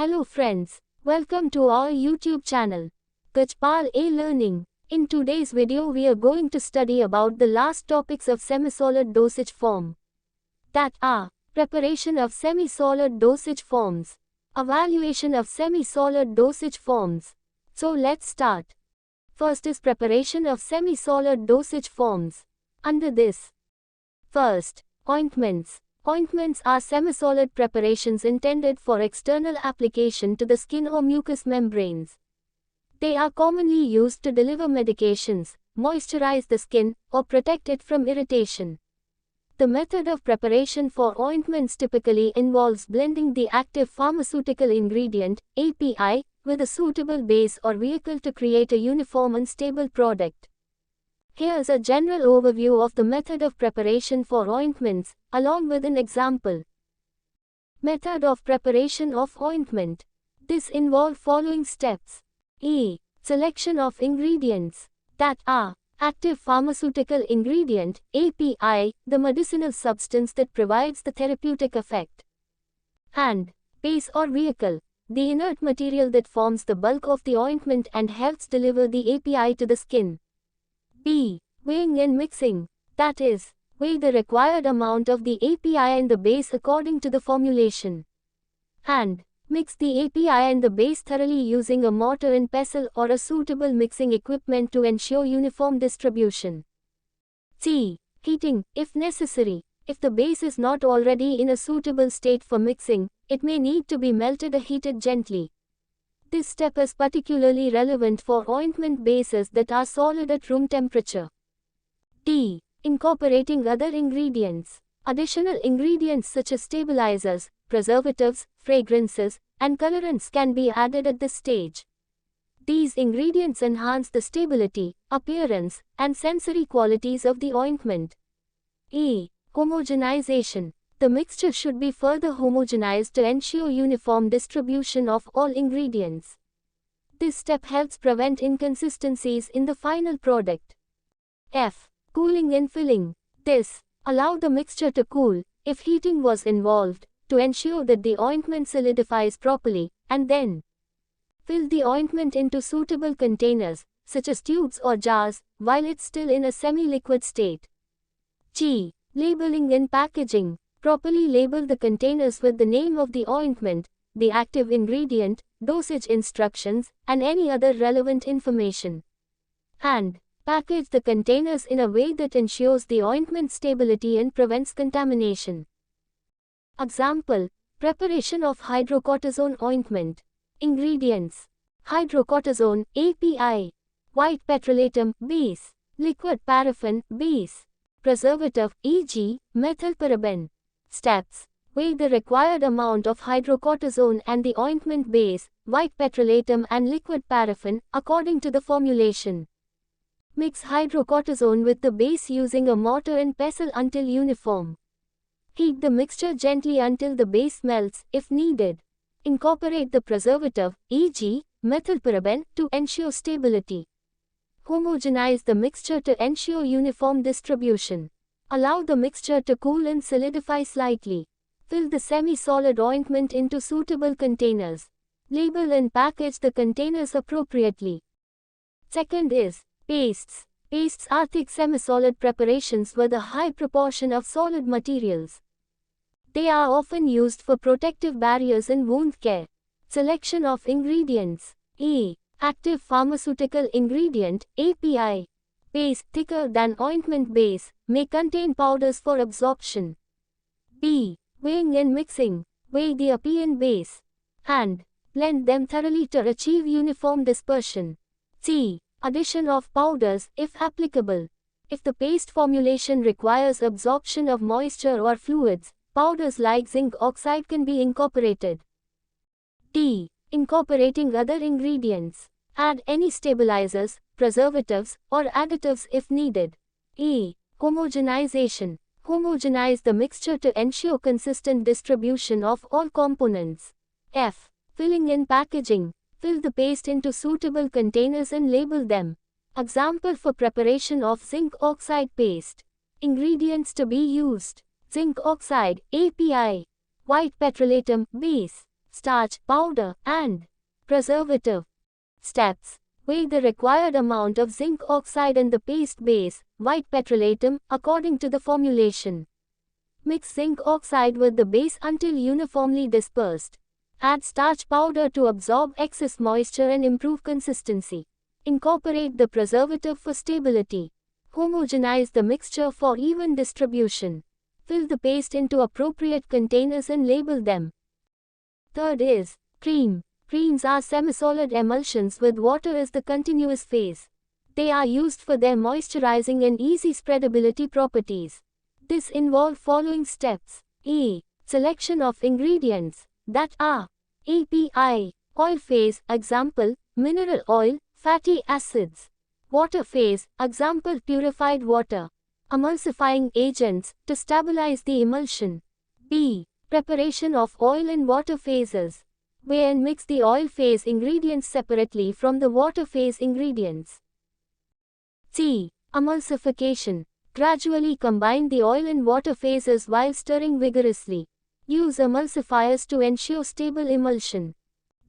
Hello friends, welcome to our YouTube channel, Kachpal A-Learning. In today's video we are going to study about the last topics of semi-solid dosage form. That are, preparation of semi-solid dosage forms, evaluation of semi-solid dosage forms. So let's start. First is preparation of semi-solid dosage forms. Under this, first, ointments. Ointments are semi-solid preparations intended for external application to the skin or mucous membranes. They are commonly used to deliver medications, moisturize the skin, or protect it from irritation. The method of preparation for ointments typically involves blending the active pharmaceutical ingredient, API, with a suitable base or vehicle to create a uniform and stable product. Here's a general overview of the method of preparation for ointments, along with an example. Method of preparation of ointment. This involves following steps. A. Selection of ingredients. That are, active pharmaceutical ingredient, API, the medicinal substance that provides the therapeutic effect. And, base or vehicle, the inert material that forms the bulk of the ointment and helps deliver the API to the skin. B. Weighing and mixing. That is, weigh the required amount of the API and the base according to the formulation. And, mix the API and the base thoroughly using a mortar and pestle or a suitable mixing equipment to ensure uniform distribution. C. Heating, if necessary. If the base is not already in a suitable state for mixing, it may need to be melted or heated gently. This step is particularly relevant for ointment bases that are solid at room temperature. D. Incorporating other ingredients. Additional ingredients such as stabilizers, preservatives, fragrances, and colorants can be added at this stage. These ingredients enhance the stability, appearance, and sensory qualities of the ointment. E. Homogenization. The mixture should be further homogenized to ensure uniform distribution of all ingredients. This step helps prevent inconsistencies in the final product. F. Cooling and filling. This allows the mixture to cool, if heating was involved, to ensure that the ointment solidifies properly, and then fill the ointment into suitable containers, such as tubes or jars, while it's still in a semi-liquid state. G. Labeling and packaging. Properly label the containers with the name of the ointment, the active ingredient, dosage instructions, and any other relevant information. And package the containers in a way that ensures the ointment stability and prevents contamination. Example: preparation of hydrocortisone ointment. Ingredients: hydrocortisone, API, white petrolatum, base, liquid paraffin, base, preservative, e.g., methylparaben. Steps: weigh the required amount of hydrocortisone and the ointment base, white petrolatum and liquid paraffin, according to the formulation. Mix hydrocortisone with the base using a mortar and pestle until uniform. Heat the mixture gently until the base melts, if needed. Incorporate the preservative, e.g., methylparaben, to ensure stability. Homogenize the mixture to ensure uniform distribution. Allow the mixture to cool and solidify slightly. Fill the semi-solid ointment into suitable containers. Label and package the containers appropriately. Second is pastes. Pastes are thick semi-solid preparations with a high proportion of solid materials. They are often used for protective barriers in wound care. Selection of ingredients. A. Active pharmaceutical ingredient, API. Paste thicker than ointment base, may contain powders for absorption. B. Weighing and mixing. Weigh the API and base. And blend them thoroughly to achieve uniform dispersion. C. Addition of powders, if applicable. If the paste formulation requires absorption of moisture or fluids, powders like zinc oxide can be incorporated. D. Incorporating other ingredients. Add any stabilizers, preservatives, or additives if needed. E. Homogenization. Homogenize the mixture to ensure consistent distribution of all components. F. Filling and packaging. Fill the paste into suitable containers and label them. Example for preparation of zinc oxide paste. Ingredients to be used: zinc oxide, API, white petrolatum, base, starch, powder, and preservative. Steps. Weigh the required amount of zinc oxide and the paste base, white petrolatum, according to the formulation. Mix zinc oxide with the base until uniformly dispersed. Add starch powder to absorb excess moisture and improve consistency. Incorporate the preservative for stability. Homogenize the mixture for even distribution. Fill the paste into appropriate containers and label them. Third is cream. Creams are semisolid emulsions with water as the continuous phase. They are used for their moisturizing and easy spreadability properties. This involves following steps. A. Selection of ingredients that are API, oil phase, example, mineral oil, fatty acids. Water phase, example, purified water. Emulsifying agents to stabilize the emulsion. B. Preparation of oil and water phases. Weigh and mix the oil phase ingredients separately from the water phase ingredients. C. Emulsification. Gradually combine the oil and water phases while stirring vigorously. Use emulsifiers to ensure stable emulsion.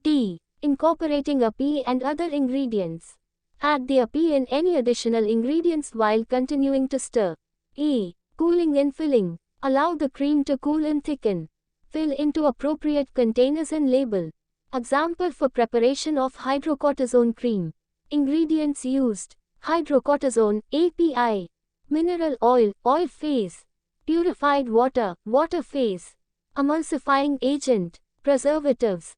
D. Incorporating API and other ingredients. Add the API and any additional ingredients while continuing to stir. E. Cooling and filling. Allow the cream to cool and thicken. Fill into appropriate containers and label. Example for preparation of hydrocortisone cream. Ingredients used: hydrocortisone, API. Mineral oil, oil phase. Purified water, water phase. Emulsifying agent, preservatives.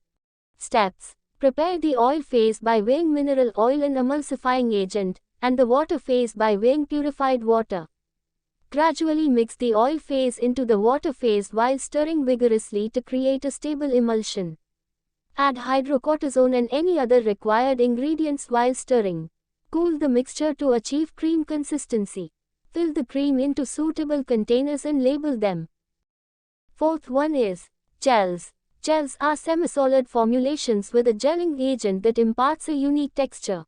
Steps. Prepare the oil phase by weighing mineral oil and emulsifying agent, and the water phase by weighing purified water. Gradually mix the oil phase into the water phase while stirring vigorously to create a stable emulsion. Add hydrocortisone and any other required ingredients while stirring. Cool the mixture to achieve cream consistency. Fill the cream into suitable containers and label them. Fourth one is gels. Gels are semisolid formulations with a gelling agent that imparts a unique texture.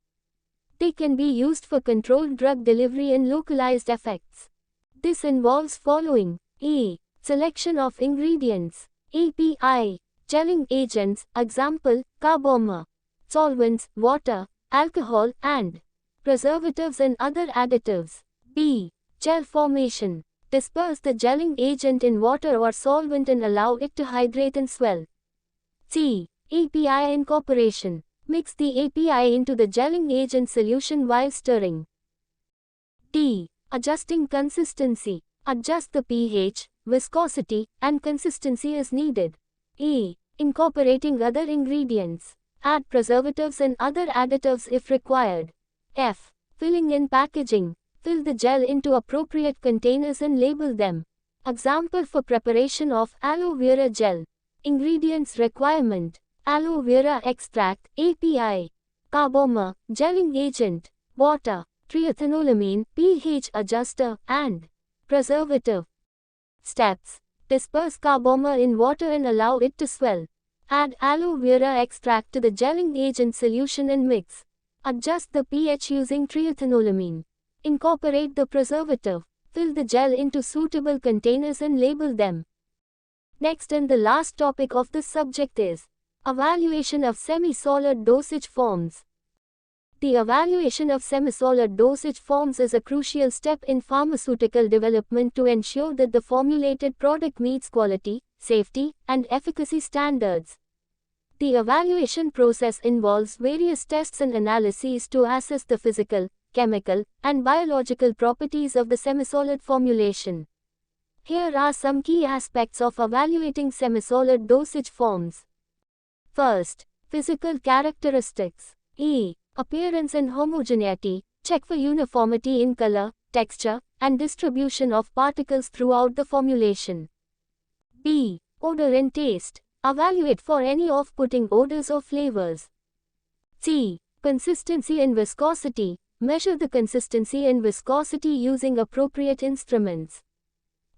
They can be used for controlled drug delivery and localized effects. This involves following: A. Selection of ingredients. API. Gelling agents, example, carbomer. Solvents, water, alcohol, and preservatives and other additives. B. Gel formation. Disperse the gelling agent in water or solvent and allow it to hydrate and swell. C. API incorporation. Mix the API into the gelling agent solution while stirring. D. Adjusting consistency. Adjust the pH, viscosity, and consistency as needed. A. Incorporating other ingredients. Add preservatives and other additives if required. F. Filling and packaging. Fill the gel into appropriate containers and label them. Example for preparation of aloe vera gel. Ingredients requirement: aloe vera extract, API. Carbomer, gelling agent. Water, triethanolamine, pH adjuster, and preservative. Steps. Disperse carbomer in water and allow it to swell. Add aloe vera extract to the gelling agent solution and mix. Adjust the pH using triethanolamine. Incorporate the preservative. Fill the gel into suitable containers and label them. Next and the last topic of this subject is evaluation of semi-solid dosage forms. The evaluation of semi-solid dosage forms is a crucial step in pharmaceutical development to ensure that the formulated product meets quality, safety, and efficacy standards. The evaluation process involves various tests and analyses to assess the physical, chemical, and biological properties of the semisolid formulation. Here are some key aspects of evaluating semisolid dosage forms. First, physical characteristics. A. Appearance and homogeneity. Check for uniformity in color, texture, and distribution of particles throughout the formulation. B. Odor and taste. Evaluate for any off-putting odors or flavors. C. Consistency and viscosity. Measure the consistency and viscosity using appropriate instruments.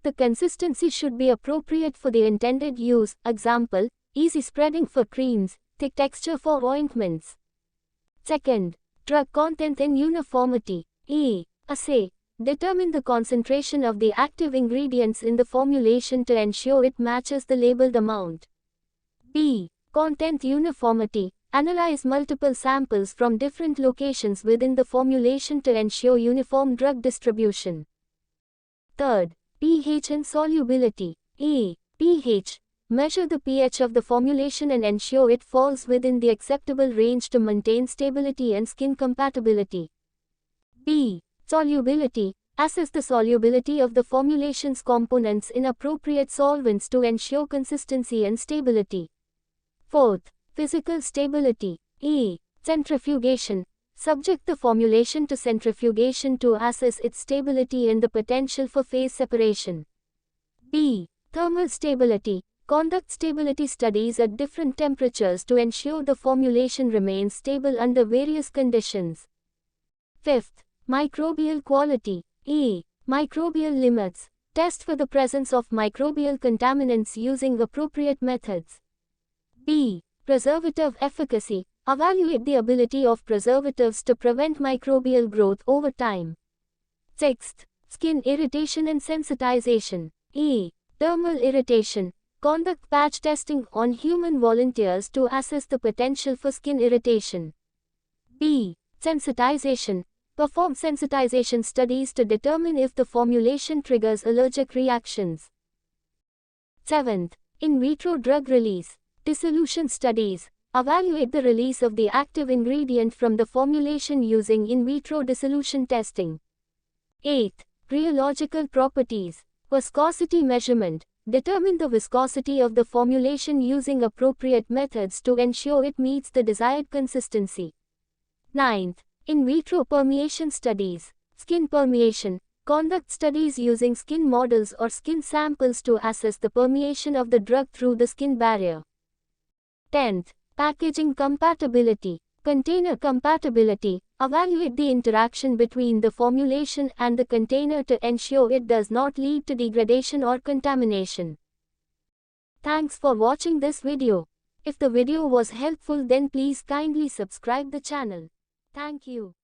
The consistency should be appropriate for the intended use, example, easy spreading for creams, thick texture for ointments. Second, drug content and uniformity. A. Assay. Determine the concentration of the active ingredients in the formulation to ensure it matches the labeled amount. B. Content uniformity. Analyze multiple samples from different locations within the formulation to ensure uniform drug distribution. Third, pH and solubility. pH. Measure the pH of the formulation and ensure it falls within the acceptable range to maintain stability and skin compatibility. Solubility. Assess the solubility of the formulation's components in appropriate solvents to ensure consistency and stability. Fourth, physical stability. Centrifugation. Subject the formulation to centrifugation to assess its stability and the potential for phase separation. Thermal stability. Conduct stability studies at different temperatures to ensure the formulation remains stable under various conditions. Fifth, microbial quality. Microbial limits. Test for the presence of microbial contaminants using appropriate methods. Preservative efficacy. Evaluate the ability of preservatives to prevent microbial growth over time. Sixth, skin irritation and sensitization. Dermal irritation. Conduct patch testing on human volunteers to assess the potential for skin irritation. Sensitization. Perform sensitization studies to determine if the formulation triggers allergic reactions. Seventh, in vitro drug release. Dissolution studies. Evaluate the release of the active ingredient from the formulation using in vitro dissolution testing. Eighth, rheological properties. Viscosity measurement. Determine the viscosity of the formulation using appropriate methods to ensure it meets the desired consistency. Ninth, in vitro permeation studies. Skin permeation. Conduct studies using skin models or skin samples to assess the permeation of the drug through the skin barrier. 10th, packaging compatibility. Container compatibility. Evaluate the interaction between the formulation and the container to ensure it does not lead to degradation or contamination. Thanks for watching this video. If the video was helpful, then please kindly subscribe the channel. Thank you.